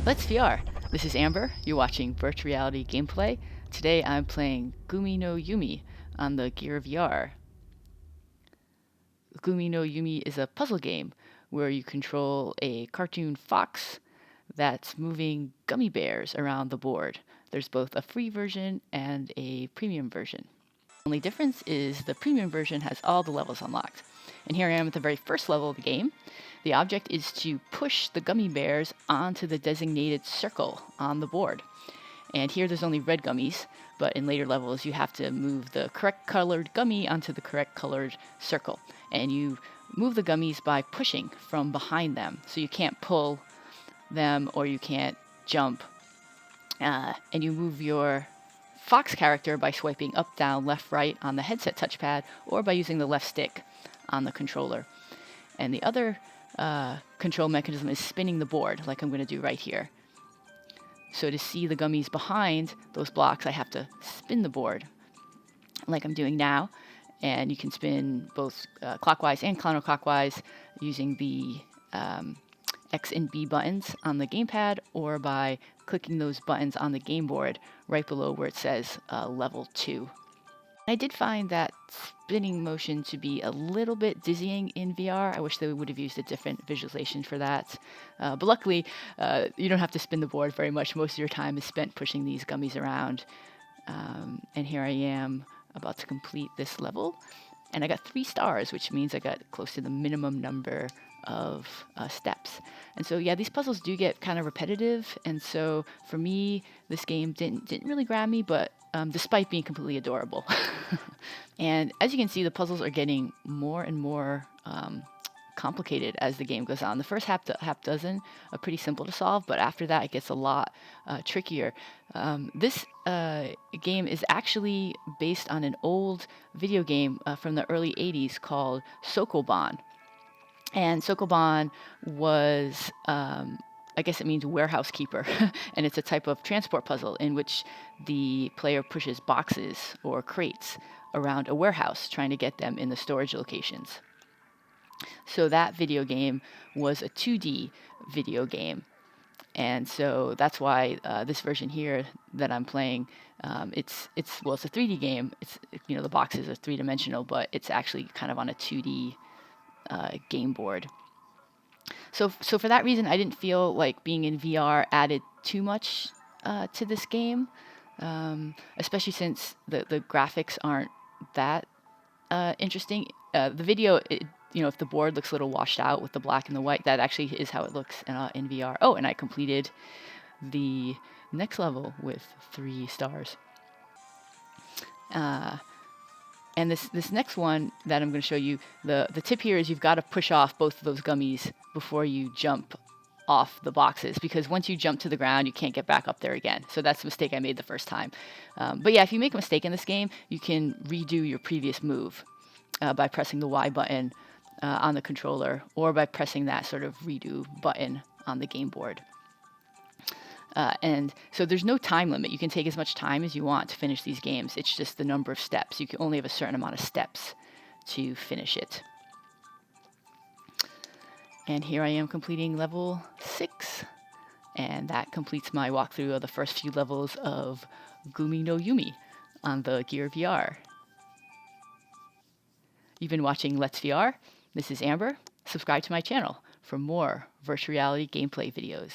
Let's VR. This is Amber. You're watching virtual reality gameplay. Today I'm playing Gumi no YUME on the Gear VR. Gumi no YUME is a puzzle game where you control a cartoon fox that's moving gummy bears around the board. There's both a free version and a premium version. The only difference is the premium version has all the levels unlocked. And here I am at the very first level of the game. The object is to push the gummy bears onto the designated circle on the board. And here there's only red gummies, but in later levels you have to move the correct colored gummy onto the correct colored circle. And you move the gummies by pushing from behind them. So you can't pull them or you can't jump. And you move your Fox character by swiping up, down, left, right on the headset touchpad, or by using the left stick on the controller. And the other control mechanism is spinning the board, like I'm going to do right here. So to see the gummies behind those blocks, I have to spin the board, like I'm doing now. And you can spin both clockwise and counterclockwise using the X and B buttons on the gamepad, or by clicking those buttons on the game board right below where it says level 2. I did find that spinning motion to be a little bit dizzying in VR. I wish they would have used a different visualization for that. But luckily, you don't have to spin the board very much. Most of your time is spent pushing these gummies around. And here I am about to complete this level. And I got 3 stars, which means I got close to the minimum number of steps. And so yeah, these puzzles do get kind of repetitive, and so for me this game didn't really grab me, but despite being completely adorable. And as you can see, the puzzles are getting more and more complicated as the game goes on. The first half dozen are pretty simple to solve, but after that it gets a lot trickier. This game is actually based on an old video game from the early 80s called Sokoban. And Sokoban was, I guess it means warehouse keeper, and it's a type of transport puzzle in which the player pushes boxes or crates around a warehouse, trying to get them in the storage locations. So that video game was a 2D video game. And so that's why this version here that I'm playing, it's a 3D game. It's, the boxes are 3-dimensional, but it's actually kind of on a 2D game board. So for that reason, I didn't feel like being in VR added too much to this game, especially since the graphics aren't that interesting. The video, if the board looks a little washed out with the black and the white, that actually is how it looks in VR. Oh, and I completed the next level with 3 stars. And this next one that I'm going to show you, the tip here is you've got to push off both of those gummies before you jump off the boxes, because once you jump to the ground, you can't get back up there again. So that's the mistake I made the first time. But yeah, if you make a mistake in this game, you can redo your previous move by pressing the Y button on the controller, or by pressing that sort of redo button on the game board. And so there's no time limit. You can take as much time as you want to finish these games. It's just the number of steps. You can only have a certain amount of steps to finish it. And here I am completing level 6. And that completes my walkthrough of the first few levels of Gumi no YUME on the Gear VR. You've been watching Let's VR. This is Amber. Subscribe to my channel for more virtual reality gameplay videos.